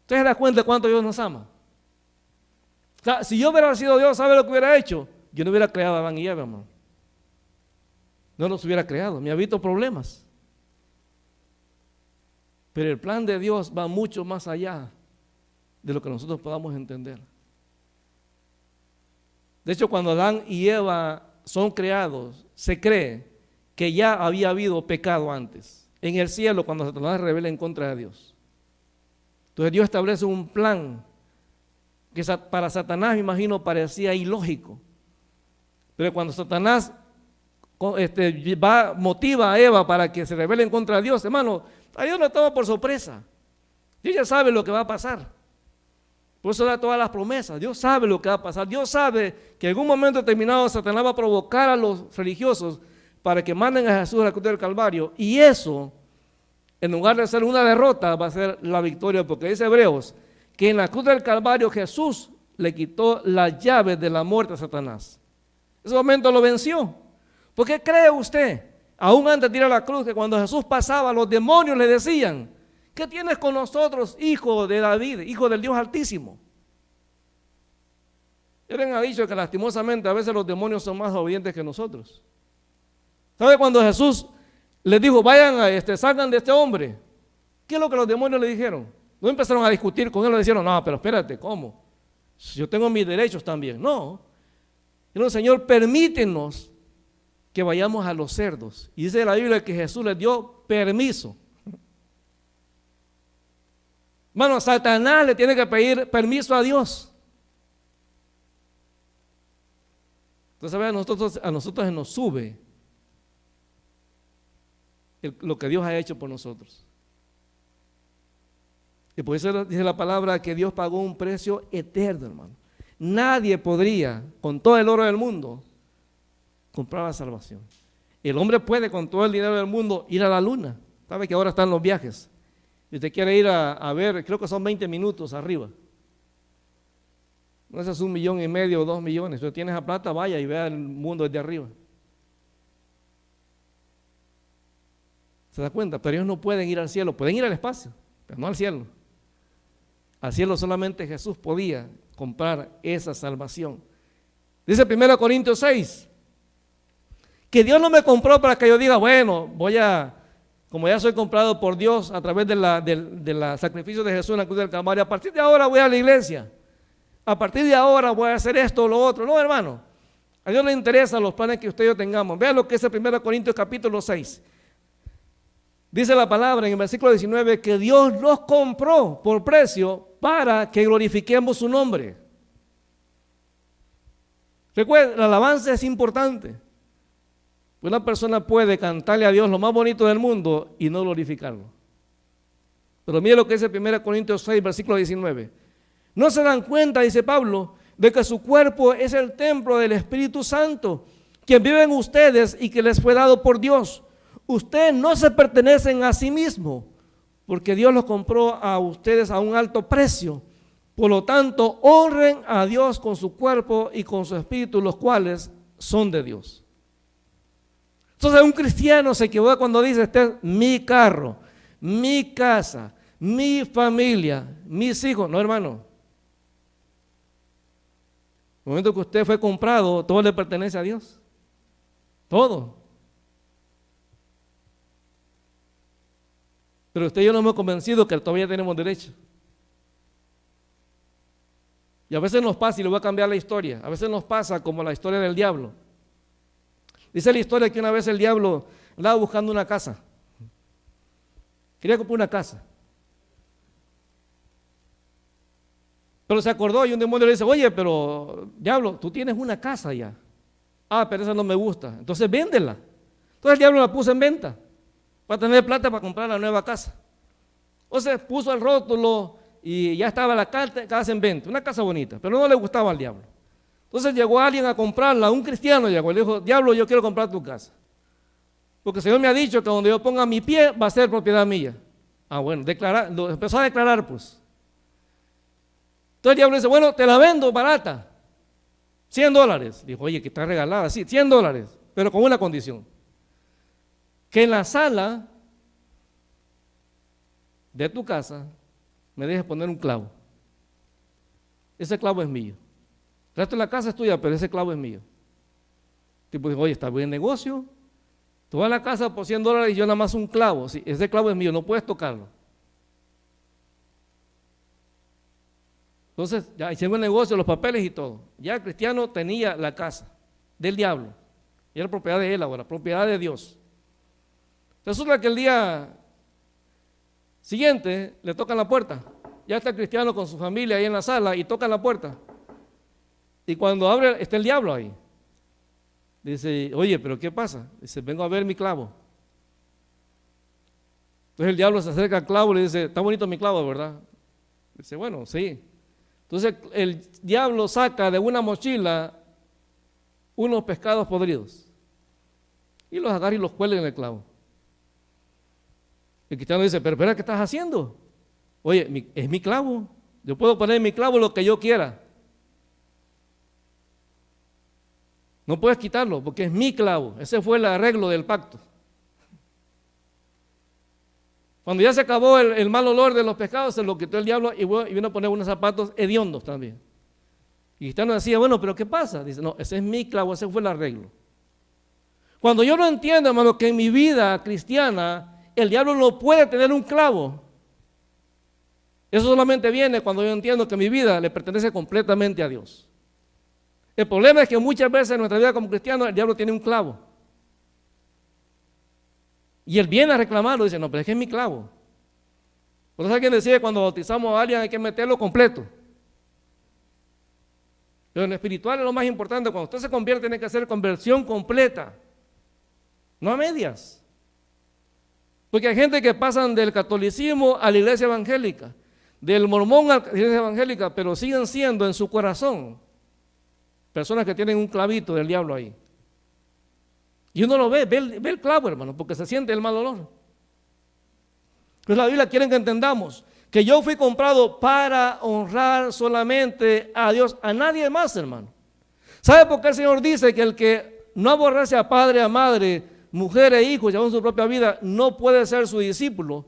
¿Usted se da cuenta de cuánto Dios nos ama? O sea, si yo hubiera sido Dios, ¿sabe lo que hubiera hecho? Yo no hubiera creado a Adán y Eva, hermano. No los hubiera creado, me evito problemas. Pero el plan de Dios va mucho más allá de lo que nosotros podamos entender. De hecho, cuando Adán y Eva son creados, se cree que ya había habido pecado antes, en el cielo, cuando Satanás se rebela en contra de Dios. Entonces Dios establece un plan que para Satanás, me imagino, parecía ilógico. Pero cuando Satanás motiva a Eva para que se rebele en contra de Dios, hermano, a Dios no toma por sorpresa. Dios ya sabe lo que va a pasar. Por eso da todas las promesas. Dios sabe lo que va a pasar. Dios sabe que en algún momento determinado Satanás va a provocar a los religiosos para que manden a Jesús a la cruz del Calvario. Y eso, en lugar de ser una derrota, va a ser la victoria. Porque dice Hebreos que en la cruz del Calvario Jesús le quitó las llaves de la muerte a Satanás. En ese momento lo venció. ¿Por qué cree usted, aún antes de ir a la cruz, que cuando Jesús pasaba, los demonios le decían: ¿qué tienes con nosotros, hijo de David, hijo del Dios Altísimo? Él ha dicho que lastimosamente a veces los demonios son más obedientes que nosotros. ¿Sabe cuando Jesús les dijo, vayan, salgan de este hombre? ¿Qué es lo que los demonios le dijeron? No empezaron a discutir con él, le dijeron, no, pero espérate, ¿cómo? Yo tengo mis derechos también. No. Dijeron, Señor, permítenos que vayamos a los cerdos. Y dice la Biblia que Jesús les dio permiso. Hermano, Satanás le tiene que pedir permiso a Dios. Entonces, a nosotros nos sube lo que Dios ha hecho por nosotros. Y por eso dice la palabra que Dios pagó un precio eterno, hermano. Nadie podría, con todo el oro del mundo, comprar la salvación. El hombre puede, con todo el dinero del mundo, ir a la luna. ¿Sabe que ahora están los viajes? Si usted quiere ir a ver, creo que son 20 minutos arriba. No, eso es 1,5 millones o 2 millones. Si usted tiene esa plata, vaya y vea el mundo desde arriba. ¿Se da cuenta? Pero ellos no pueden ir al cielo, pueden ir al espacio, pero no al cielo. Al cielo solamente Jesús podía comprar esa salvación. Dice 1 Corintios 6, que Dios no me compró para que yo diga, bueno, como ya soy comprado por Dios a través de la sacrificio de Jesús en la cruz del Calvario, a partir de ahora voy a la iglesia, a partir de ahora voy a hacer esto o lo otro. No, hermano, A Dios le interesan los planes que usted y yo tengamos. Vea lo que es el 1 Corintios capítulo 6. Dice la palabra en el versículo 19 que Dios nos compró por precio para que glorifiquemos su nombre. Recuerda, la alabanza es importante. Una persona puede cantarle a Dios lo más bonito del mundo y no glorificarlo. Pero mire lo que dice 1 Corintios 6, versículo 19. No se dan cuenta, dice Pablo, de que su cuerpo es el templo del Espíritu Santo, quien vive en ustedes y que les fue dado por Dios. Ustedes no se pertenecen a sí mismos, porque Dios los compró a ustedes a un alto precio. Por lo tanto, honren a Dios con su cuerpo y con su espíritu, los cuales son de Dios. Entonces un cristiano se equivoca cuando dice, este es mi carro, mi casa, mi familia, mis hijos. No, hermano. En el momento que usted fue comprado, todo le pertenece a Dios. Todo. Pero usted y yo nos hemos convencido que todavía tenemos derecho. Y a veces nos pasa, y le voy a cambiar la historia, a veces nos pasa como la historia del diablo. Dice la historia que una vez el diablo andaba buscando una casa. Quería comprar una casa. Pero se acordó y un demonio le dice, oye, pero diablo, tú tienes una casa ya. Ah, pero esa no me gusta. Entonces véndela. Entonces el diablo la puso en venta para tener plata para comprar la nueva casa. Entonces puso el rótulo y ya estaba la casa en venta. Una casa bonita, pero no le gustaba al diablo. Entonces llegó alguien a comprarla, un cristiano llegó y le dijo, diablo, yo quiero comprar tu casa. Porque el Señor me ha dicho que donde yo ponga mi pie va a ser propiedad mía. Ah, bueno, empezó a declarar pues. Entonces el diablo dice, bueno, te la vendo barata, $100. Dijo, oye, que está regalada, sí, $100, pero con una condición. Que en la sala de tu casa me dejes poner un clavo. Ese clavo es mío. El resto de la casa es tuya, pero ese clavo es mío. El tipo dijo, oye, está buen negocio. Tú vas a la casa por $100 y yo nada más un clavo. Sí, ese clavo es mío, no puedes tocarlo. Entonces, ya hicieron el negocio, los papeles y todo. Ya el cristiano tenía la casa del diablo. Y era propiedad de él ahora, propiedad de Dios. Resulta que el día siguiente le tocan la puerta. Ya está el cristiano con su familia ahí en la sala y tocan la puerta. Y cuando abre, está el diablo ahí. Dice, oye, ¿pero qué pasa? Dice, vengo a ver mi clavo. Entonces el diablo se acerca al clavo y le dice, está bonito mi clavo, ¿verdad? Dice, bueno, sí. Entonces el diablo saca de una mochila unos pescados podridos y los agarra y los cuelga en el clavo. El cristiano dice, pero espera, ¿qué estás haciendo? Oye, es mi clavo. Yo puedo poner en mi clavo lo que yo quiera. No puedes quitarlo porque es mi clavo. Ese fue el arreglo del pacto. Cuando ya se acabó el mal olor de los pescados, se lo quitó el diablo y vino a poner unos zapatos hediondos también. Y Cristiano decía, bueno, pero ¿qué pasa? Dice, no, ese es mi clavo, ese fue el arreglo. Cuando yo no entiendo, hermano, que en mi vida cristiana el diablo no puede tener un clavo. Eso solamente viene cuando yo entiendo que mi vida le pertenece completamente a Dios. El problema es que muchas veces en nuestra vida como cristianos el diablo tiene un clavo. Y él viene a reclamarlo, dice, no, pero es que es mi clavo. Por eso alguien decía que cuando bautizamos a alguien hay que meterlo completo. Pero en lo espiritual es lo más importante, cuando usted se convierte tiene que hacer conversión completa, no a medias. Porque hay gente que pasan del catolicismo a la iglesia evangélica, del mormón a la iglesia evangélica, pero siguen siendo en su corazón personas que tienen un clavito del diablo ahí. Y uno lo ve el clavo, hermano, porque se siente el mal olor. Entonces la Biblia quiere que entendamos que yo fui comprado para honrar solamente a Dios, a nadie más, hermano. ¿Sabe por qué el Señor dice que el que no aborrece a padre, a madre, mujer e hijos, y aún su propia vida, no puede ser su discípulo?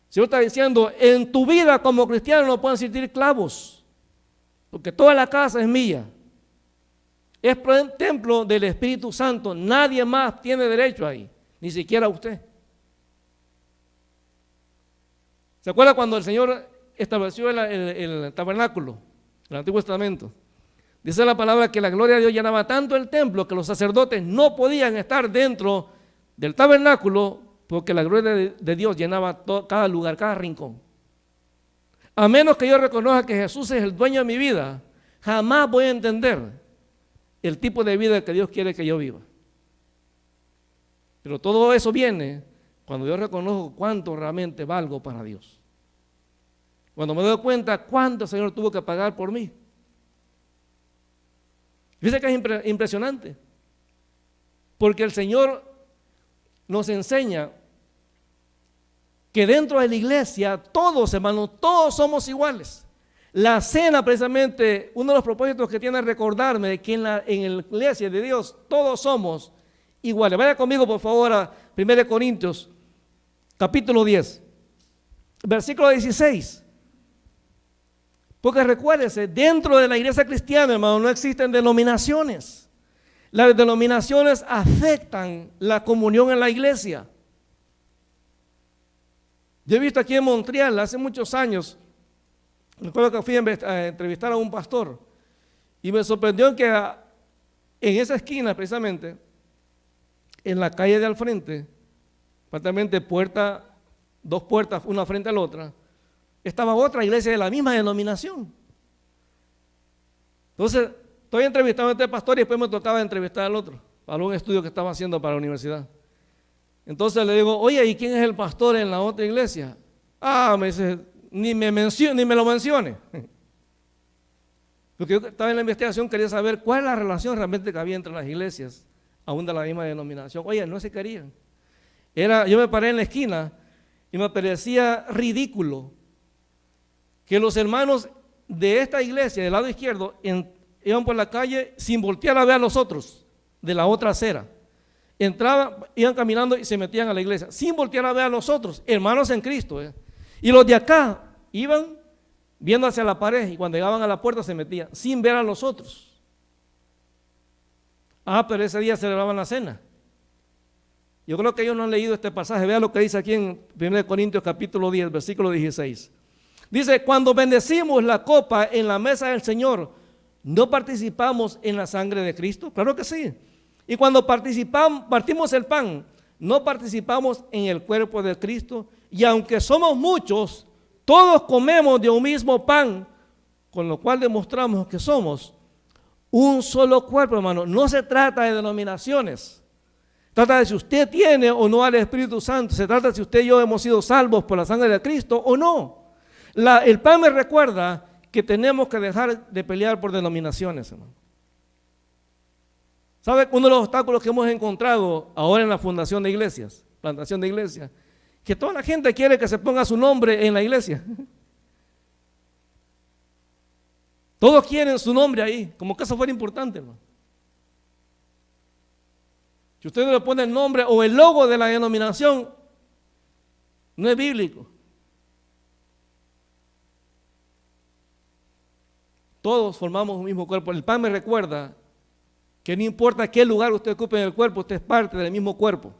El Señor está diciendo, en tu vida como cristiano no pueden existir clavos, porque toda la casa es mía. Es templo del Espíritu Santo, nadie más tiene derecho ahí, ni siquiera usted. ¿Se acuerda cuando el Señor estableció el tabernáculo, el Antiguo Testamento? Dice la palabra que la gloria de Dios llenaba tanto el templo que los sacerdotes no podían estar dentro del tabernáculo porque la gloria de Dios llenaba cada lugar, cada rincón. A menos que yo reconozca que Jesús es el dueño de mi vida, jamás voy a entender el tipo de vida que Dios quiere que yo viva. Pero todo eso viene cuando yo reconozco cuánto realmente valgo para Dios. Cuando me doy cuenta cuánto el Señor tuvo que pagar por mí. Dice que es impresionante, porque el Señor nos enseña que dentro de la iglesia todos, hermanos, todos somos iguales. La cena, precisamente, uno de los propósitos que tiene es recordarme de que en la iglesia de Dios todos somos iguales. Vaya conmigo, por favor, a 1 Corintios, capítulo 10, versículo 16. Porque recuérdese, dentro de la iglesia cristiana, hermano, no existen denominaciones. Las denominaciones afectan la comunión en la iglesia. Yo he visto aquí en Montreal, hace muchos años, recuerdo que fui a entrevistar a un pastor y me sorprendió que en esa esquina, precisamente, en la calle de al frente, prácticamente dos puertas, una frente a la otra, estaba otra iglesia de la misma denominación. Entonces, estoy entrevistando a este pastor y después me tocaba entrevistar al otro, para un estudio que estaba haciendo para la universidad. Entonces le digo, oye, ¿y quién es el pastor en la otra iglesia? Me dice, ni me lo mencione. Porque yo estaba en la investigación, quería saber cuál es la relación realmente que había entre las iglesias, aún de la misma denominación. Oye, no se querían. Yo me paré en la esquina y me parecía ridículo que los hermanos de esta iglesia, del lado izquierdo, iban por la calle sin voltear a ver a los otros, de la otra acera. Entraban, iban caminando y se metían a la iglesia, sin voltear a ver a los otros, hermanos en Cristo. Y los de acá iban viendo hacia la pared y cuando llegaban a la puerta se metían, sin ver a los otros. Pero ese día celebraban la cena. Yo creo que ellos no han leído este pasaje. Vea lo que dice aquí en 1 Corintios capítulo 10, versículo 16. Dice, cuando bendecimos la copa en la mesa del Señor, ¿no participamos en la sangre de Cristo? Claro que sí. Y cuando partimos el pan, ¿no participamos en el cuerpo de Cristo? Y aunque somos muchos, todos comemos de un mismo pan, con lo cual demostramos que somos un solo cuerpo, hermano. No se trata de denominaciones. Trata de si usted tiene o no al Espíritu Santo. Se trata de si usted y yo hemos sido salvos por la sangre de Cristo o no. El pan me recuerda que tenemos que dejar de pelear por denominaciones, hermano. ¿Sabe? Uno de los obstáculos que hemos encontrado ahora en la fundación de iglesias, plantación de iglesias, que toda la gente quiere que se ponga su nombre en la iglesia. Todos quieren su nombre ahí, como que eso fuera importante, hermano. Si usted no le pone el nombre o el logo de la denominación, no es bíblico. Todos formamos un mismo cuerpo. El pan me recuerda que no importa qué lugar usted ocupe en el cuerpo, usted es parte del mismo cuerpo.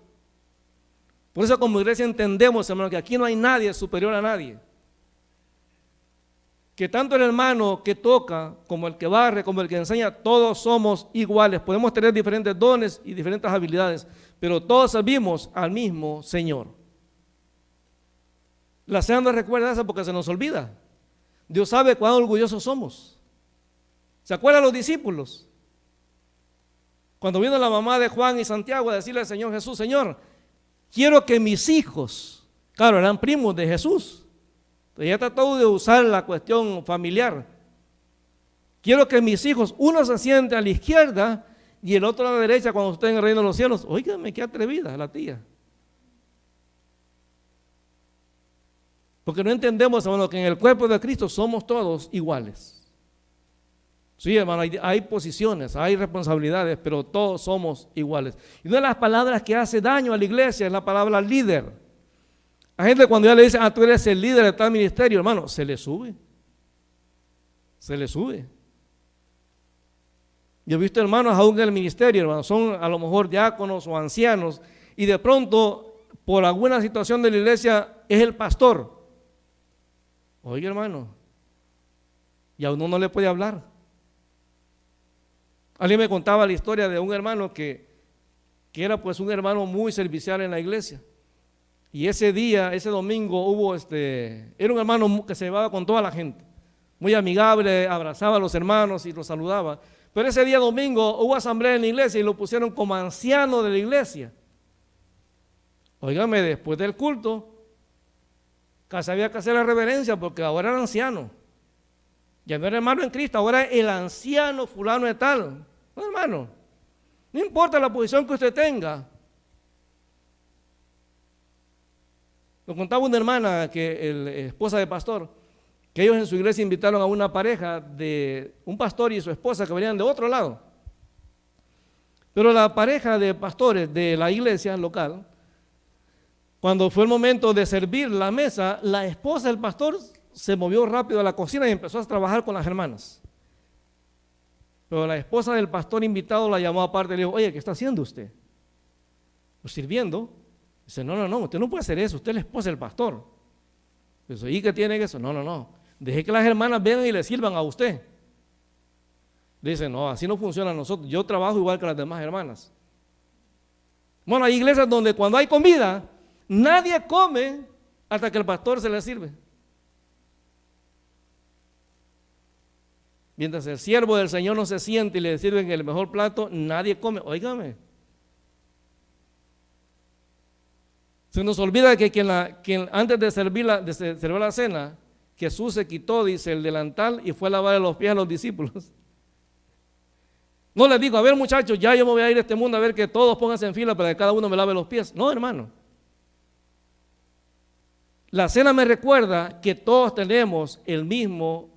Por eso como iglesia entendemos, hermano, que aquí no hay nadie superior a nadie. Que tanto el hermano que toca, como el que barre, como el que enseña, todos somos iguales. Podemos tener diferentes dones y diferentes habilidades, pero todos servimos al mismo Señor. La cena nos recuerda eso porque se nos olvida. Dios sabe cuán orgullosos somos. ¿Se acuerdan los discípulos? Cuando vino la mamá de Juan y Santiago a decirle al Señor Jesús, Señor, quiero que mis hijos, claro, eran primos de Jesús, entonces ya trató de usar la cuestión familiar, quiero que mis hijos, uno se siente a la izquierda y el otro a la derecha cuando esté en el reino de los cielos. Óigame, qué atrevida la tía. Porque no entendemos, hermano, que en el cuerpo de Cristo somos todos iguales. Sí, hermano, hay posiciones, hay responsabilidades, pero todos somos iguales. Y una de las palabras que hace daño a la iglesia es la palabra líder. A gente cuando ya le dice, tú eres el líder de tal ministerio, hermano, se le sube. Se le sube. Yo he visto hermanos aún en el ministerio, hermano, son a lo mejor diáconos o ancianos, y de pronto, por alguna situación de la iglesia, es el pastor. Oye, hermano, y a uno no le puede hablar. Alguien me contaba la historia de un hermano que era pues un hermano muy servicial en la iglesia. Y ese día, ese domingo, era un hermano que se llevaba con toda la gente, muy amigable, abrazaba a los hermanos y los saludaba. Pero ese día domingo hubo asamblea en la iglesia y lo pusieron como anciano de la iglesia. Óigame, después del culto, casi había que hacer la reverencia porque ahora era anciano. Ya no era hermano en Cristo, ahora es el anciano fulano de tal. No, hermano, no importa la posición que usted tenga. Lo contaba una hermana, esposa de pastor, que ellos en su iglesia invitaron a una pareja de un pastor y su esposa que venían de otro lado. Pero la pareja de pastores de la iglesia local, cuando fue el momento de servir la mesa, la esposa del pastor se movió rápido a la cocina y empezó a trabajar con las hermanas. Pero la esposa del pastor invitado la llamó aparte y le dijo: oye, ¿qué está haciendo usted? Pues sirviendo. Dice: no, usted no puede hacer eso, usted es la esposa del pastor. Dice: ¿y qué tiene eso? No, deje que las hermanas vengan y le sirvan a usted. Dice: no, así no funciona nosotros, yo trabajo igual que las demás hermanas. Bueno, hay iglesias donde cuando hay comida, nadie come hasta que el pastor se le sirve. Mientras el siervo del Señor no se siente y le sirven el mejor plato, nadie come. Óigame. Se nos olvida que quien antes de servir la cena, Jesús se quitó, dice, el delantal y fue a lavar los pies a los discípulos. No les digo: a ver, muchachos, ya yo me voy a ir a este mundo, a ver que todos pónganse en fila para que cada uno me lave los pies. No, hermano. La cena me recuerda que todos tenemos el mismo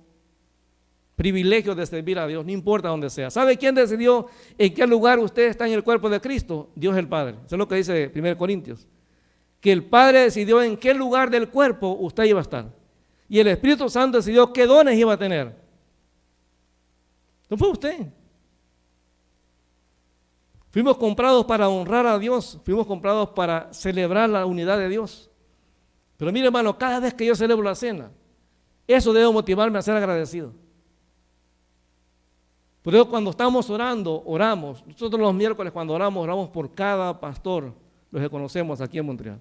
privilegio de servir a Dios, no importa dónde sea. ¿Sabe quién decidió en qué lugar usted está en el cuerpo de Cristo? Dios el Padre. Eso es lo que dice 1 Corintios. Que el Padre decidió en qué lugar del cuerpo usted iba a estar. Y el Espíritu Santo decidió qué dones iba a tener. No fue usted. Fuimos comprados para honrar a Dios, fuimos comprados para celebrar la unidad de Dios. Pero mire, hermano, cada vez que yo celebro la cena, eso debe motivarme a ser agradecido. Por eso cuando estamos orando, oramos. Nosotros los miércoles cuando oramos por cada pastor, los que conocemos aquí en Montreal.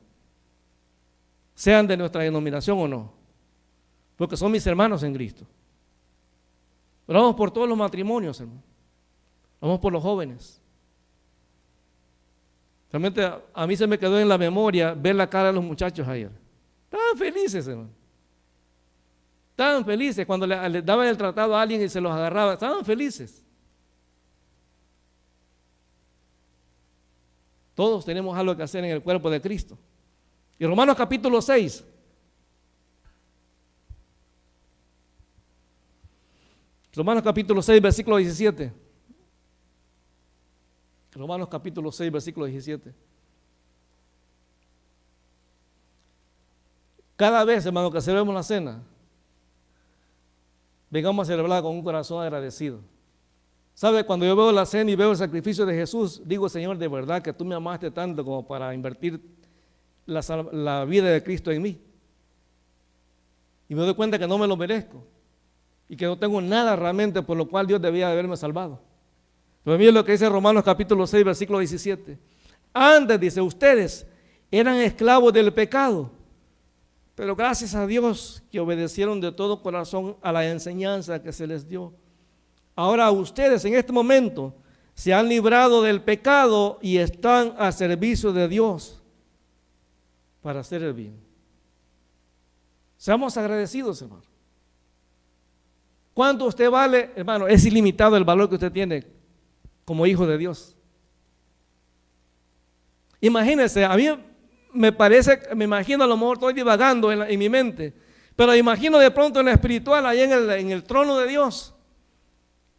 Sean de nuestra denominación o no, porque son mis hermanos en Cristo. Oramos por todos los matrimonios, hermano. Oramos por los jóvenes. Realmente a mí se me quedó en la memoria ver la cara de los muchachos ayer. Estaban felices, hermano. Estaban felices cuando le daban el tratado a alguien y se los agarraba. Estaban felices. Todos tenemos algo que hacer en el cuerpo de Cristo. Y Romanos capítulo 6. Romanos capítulo 6, versículo 17. Romanos capítulo 6, versículo 17. Cada vez, hermano, que celebremos la cena, vengamos a celebrar con un corazón agradecido. ¿Sabe? Cuando yo veo la cena y veo el sacrificio de Jesús, digo: Señor, de verdad que tú me amaste tanto como para invertir la vida de Cristo en mí. Y me doy cuenta que no me lo merezco y que no tengo nada realmente por lo cual Dios debía haberme salvado. Pero miren lo que dice Romanos capítulo 6, versículo 17. Antes, dice, ustedes eran esclavos del pecado, pero gracias a Dios que obedecieron de todo corazón a la enseñanza que se les dio. Ahora ustedes en este momento se han librado del pecado y están a servicio de Dios para hacer el bien. Seamos agradecidos, hermano. ¿Cuánto usted vale, hermano? Es ilimitado el valor que usted tiene como hijo de Dios. Imagínense, a mí me imagino, a lo mejor estoy divagando en mi mente, pero imagino de pronto en la espiritual, ahí en el trono de Dios.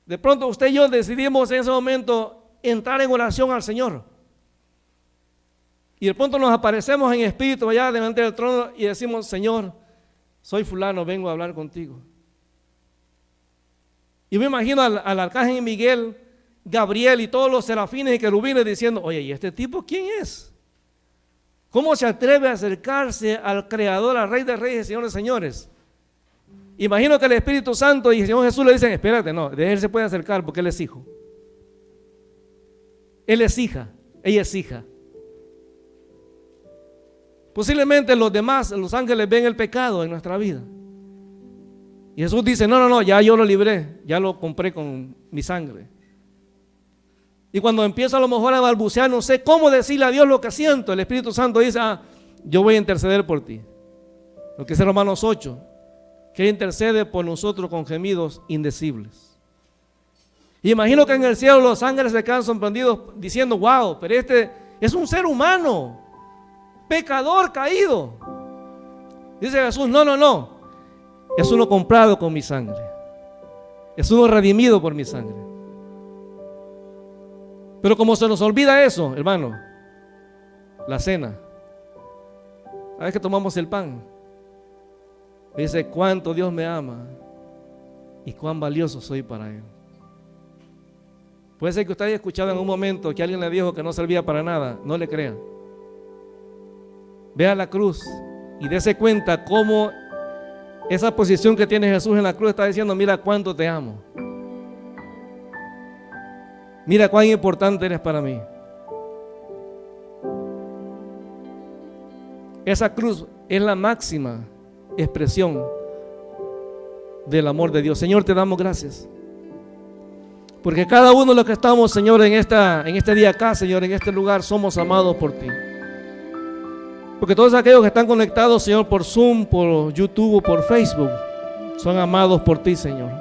De pronto usted y yo decidimos en ese momento entrar en oración al Señor. Y de pronto nos aparecemos en espíritu allá delante del trono y decimos: Señor, soy fulano, vengo a hablar contigo. Y me imagino al arcángel Miguel, Gabriel y todos los serafines y querubines diciendo: oye, ¿y este tipo quién es? ¿Cómo se atreve a acercarse al Creador, al Rey de Reyes y Señor de Señores? Imagino que el Espíritu Santo y el Señor Jesús le dicen: espérate, no, de él se puede acercar porque él es hijo. Él es hija, ella es hija. Posiblemente los demás, los ángeles, ven el pecado en nuestra vida. Y Jesús dice, no, ya yo lo libré, ya lo compré con mi sangre. Y cuando empiezo a lo mejor a balbucear, no sé cómo decirle a Dios lo que siento, el Espíritu Santo dice, yo voy a interceder por ti. Lo que dice Romanos 8, que intercede por nosotros con gemidos indecibles. Y imagino que en el cielo los ángeles se quedan sorprendidos diciendo, wow, pero este es un ser humano, pecador, caído. Dice Jesús, no, es uno comprado con mi sangre, es uno redimido por mi sangre. Pero como se nos olvida eso, hermano, la cena, a veces que tomamos el pan, dice cuánto Dios me ama y cuán valioso soy para Él. Puede ser que usted haya escuchado en un momento que alguien le dijo que no servía para nada. No le crea. Vea la cruz y dése cuenta cómo esa posición que tiene Jesús en la cruz está diciendo, mira cuánto te amo, mira cuán importante eres para mí. Esa cruz es la máxima expresión del amor de Dios. Señor, te damos gracias porque cada uno de los que estamos, Señor, en este día acá, Señor, en este lugar, somos amados por ti. Porque todos aquellos que están conectados, Señor, por Zoom, por YouTube o por Facebook, son amados por ti, Señor.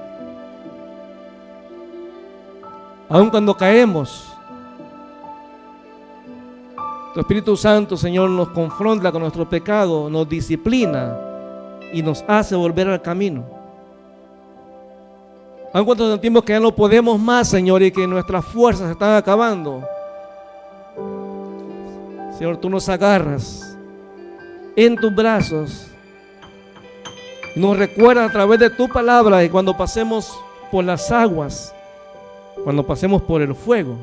Aun cuando caemos, tu Espíritu Santo, Señor, nos confronta con nuestro pecado, nos disciplina y nos hace volver al camino. Aun cuando sentimos que ya no podemos más, Señor, y que nuestras fuerzas se están acabando, Señor, tú nos agarras en tus brazos, nos recuerda a través de tu palabra y cuando pasemos por las aguas, cuando pasemos por el fuego,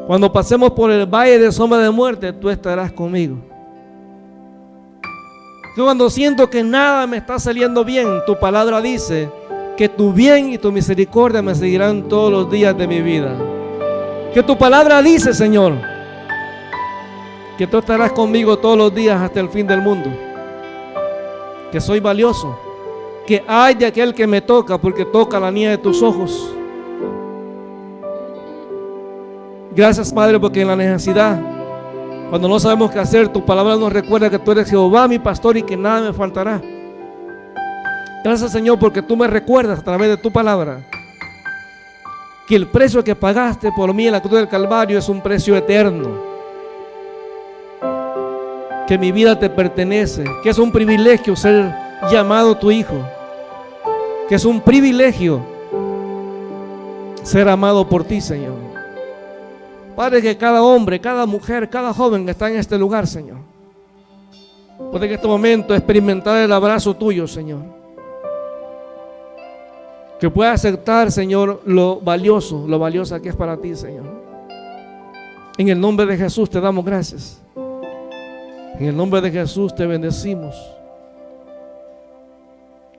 cuando pasemos por el valle de sombra de muerte, tú estarás conmigo. Yo cuando siento que nada me está saliendo bien, tu palabra dice que tu bien y tu misericordia me seguirán todos los días de mi vida. Que tu palabra dice, Señor, que tú estarás conmigo todos los días hasta el fin del mundo, que soy valioso, que hay de aquel que me toca porque toca la niña de tus ojos. Gracias, Padre, porque en la necesidad, cuando no sabemos qué hacer, tu palabra nos recuerda que tú eres Jehová mi pastor y que nada me faltará. Gracias, Señor, porque tú me recuerdas a través de tu palabra que el precio que pagaste por mí en la cruz del Calvario es un precio eterno, que mi vida te pertenece, que es un privilegio ser llamado tu hijo, que es un privilegio ser amado por ti, Señor. Padre, que cada hombre, cada mujer, cada joven que está en este lugar, Señor, puede en este momento experimentar el abrazo tuyo, Señor, que pueda aceptar, Señor, lo valiosa que es para ti, Señor. En el nombre de Jesús te damos gracias. En el nombre de Jesús te bendecimos.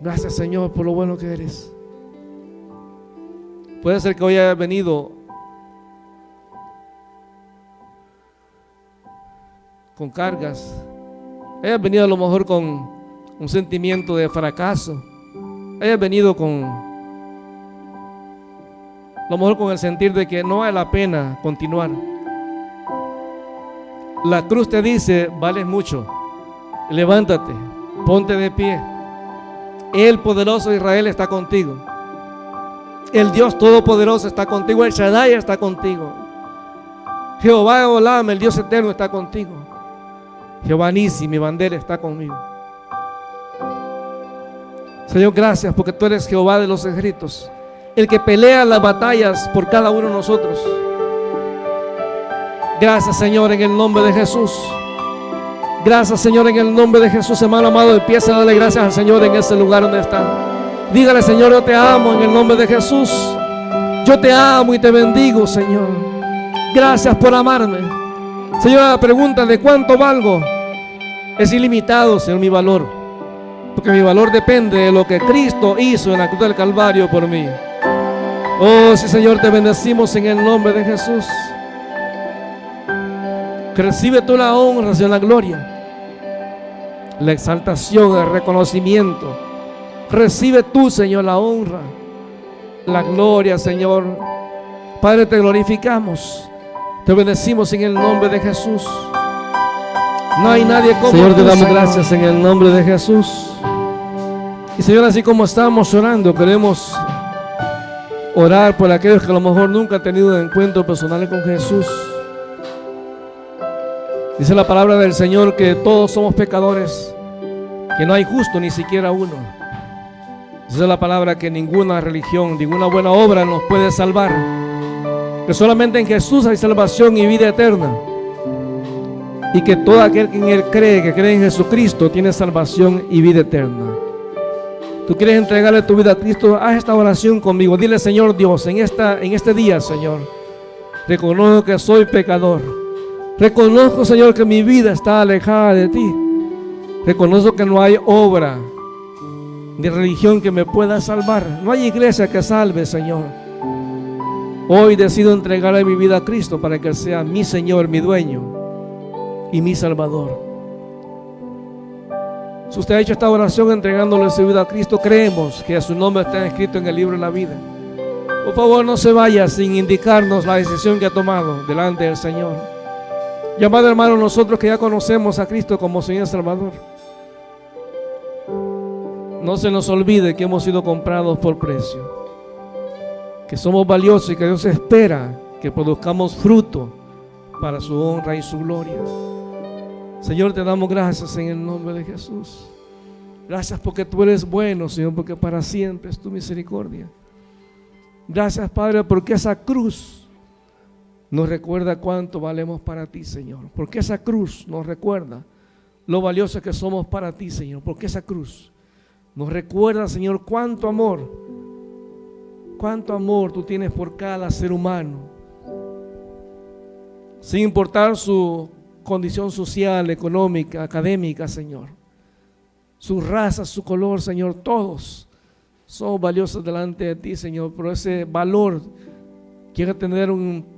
Gracias, Señor, por lo bueno que eres. Puede ser que hoy haya venido con cargas, hayas venido a lo mejor con un sentimiento de fracaso, hayas venido con a lo mejor con el sentir de que no vale la pena continuar. La cruz te dice, vales mucho, levántate, ponte de pie. El poderoso Israel está contigo, el Dios todopoderoso está contigo, el Shaddai está contigo, Jehová Olam, el Dios eterno, está contigo. Jehová Nisi, mi bandera, está conmigo. Señor, gracias porque tú eres Jehová de los ejércitos, el que pelea las batallas por cada uno de nosotros. Gracias, Señor, en el nombre de Jesús. Gracias, Señor, en el nombre de Jesús. Hermano amado, empieza a darle gracias al Señor en ese lugar donde está. Dígale, Señor, yo te amo en el nombre de Jesús. Yo te amo y te bendigo, Señor. Gracias por amarme. Señor, la pregunta de cuánto valgo es ilimitado, Señor, mi valor, porque mi valor depende de lo que Cristo hizo en la cruz del Calvario por mí. Oh, sí, Señor, te bendecimos en el nombre de Jesús. Que recibe tú la honra, Señor, la gloria, la exaltación, el reconocimiento. Recibe tú, Señor, la honra, la gloria, Señor. Padre, te glorificamos, te bendecimos en el nombre de Jesús. No hay nadie como Señor, te damos gracias en el nombre de Jesús. Y Señor, así como estamos orando, queremos orar por aquellos que a lo mejor nunca han tenido encuentros personales con Jesús. Dice la palabra del Señor que todos somos pecadores, que no hay justo ni siquiera uno. Dice la palabra que ninguna religión, ninguna buena obra nos puede salvar, que solamente en Jesús hay salvación y vida eterna, y que todo aquel que en Él cree, que cree en Jesucristo, tiene salvación y vida eterna. Tú quieres entregarle tu vida a Cristo, haz esta oración conmigo. Dile: Señor Dios, en este día, Señor, reconozco que soy pecador. Reconozco, Señor, que mi vida está alejada de ti. Reconozco que no hay obra ni religión que me pueda salvar. No hay iglesia que salve, Señor. Hoy decido entregarle mi vida a Cristo para que Él sea mi Señor, mi dueño y mi Salvador. Si usted ha hecho esta oración entregándole su vida a Cristo, creemos que su nombre está escrito en el libro de la vida. Por favor, no se vaya sin indicarnos la decisión que ha tomado delante del Señor. Y amado hermano, nosotros que ya conocemos a Cristo como Señor y Salvador, no se nos olvide que hemos sido comprados por precio, que somos valiosos y que Dios espera que produzcamos fruto para su honra y su gloria. Señor, te damos gracias en el nombre de Jesús. Gracias porque tú eres bueno, Señor, porque para siempre es tu misericordia. Gracias, Padre, porque esa cruz nos recuerda cuánto valemos para ti, Señor. Porque esa cruz nos recuerda lo valiosos que somos para ti, Señor. Porque esa cruz nos recuerda, Señor, cuánto amor tú tienes por cada ser humano, sin importar su condición social, económica, académica, Señor, su raza, su color, Señor. Todos son valiosos delante de ti, Señor, pero ese valor quiere tener un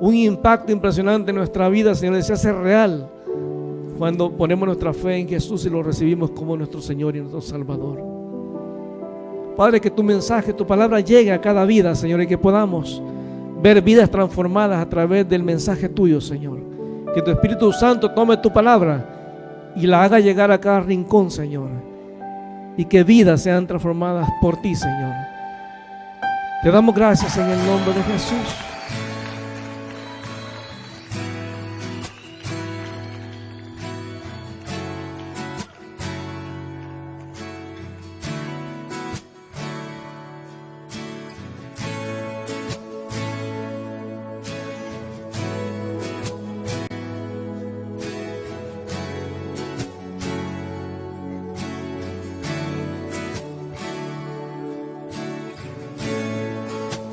impacto impresionante en nuestra vida, Señor, y se hace real cuando ponemos nuestra fe en Jesús y lo recibimos como nuestro Señor y nuestro Salvador. Padre, que tu mensaje, tu palabra llegue a cada vida, Señor, y que podamos ver vidas transformadas a través del mensaje tuyo, Señor. Que tu Espíritu Santo tome tu palabra y la haga llegar a cada rincón, Señor, y que vidas sean transformadas por ti, Señor. Te damos gracias en el nombre de Jesús.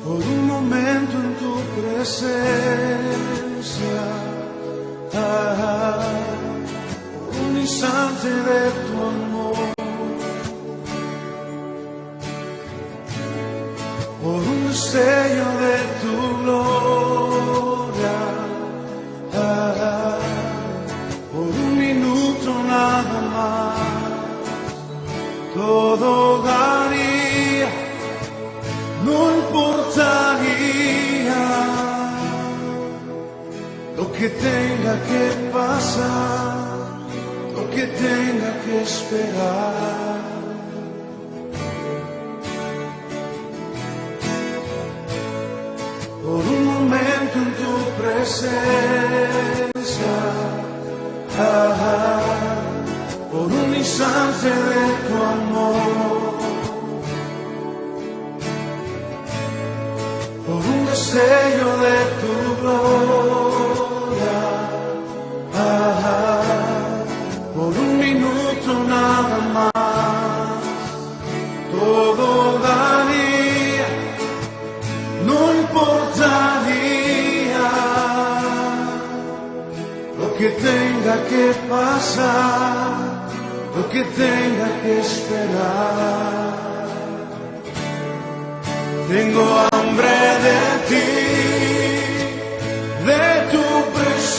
Por un momento en tu presencia, por un instante de tu amor, por un destello de tu gloria, por un minuto nada más, todo daría. No importaría lo que tenga que pasar, lo que tenga que esperar. Por un momento en tu presencia, por un instante de tu amor, por un destello de tu gloria, por un minuto nada más, todo daría, no importaría lo que tenga que pasar, lo que tenga que esperar. Tengo hambre de ti, de tu presencia.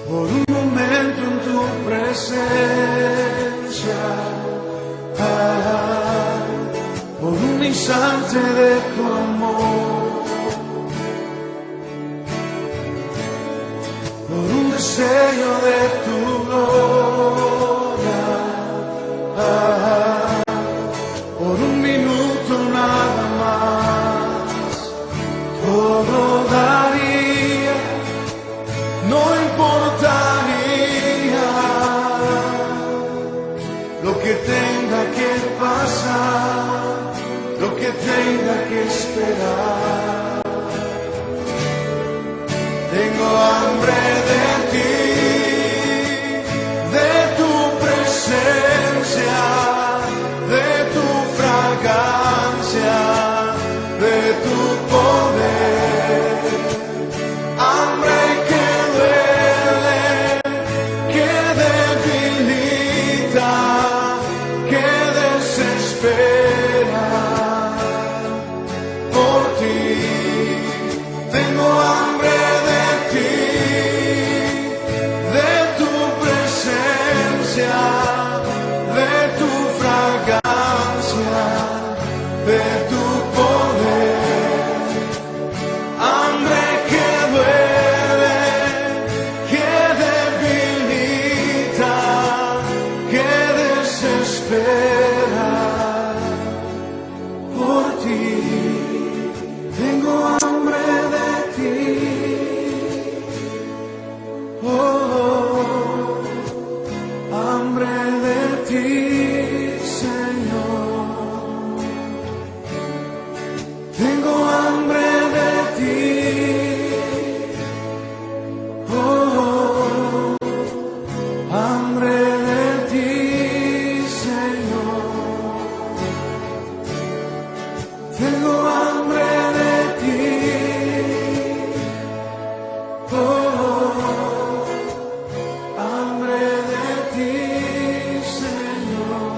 por un momento en tu presencia, por un instante de tu amor, por un deseo de tu gloria, por un minuto nada más, todo daría, no importaría lo que tenga que pasar, lo que tenga que esperar. Tengo hambre de ti, de tu presencia, de tu fragancia, de tu poder. Hambre que duele, que debilita, que desespera por ti. Tengo hambre de ti, de tu presencia, de tu fragancia, de tu poder. Hambre que duele, que debilita, que desespera por ti. Tengo hambre de ti, oh, hambre de ti, Señor. Tengo hambre de ti, oh, hambre de ti, Señor. Tengo hambre de ti, oh, hambre de ti, Señor.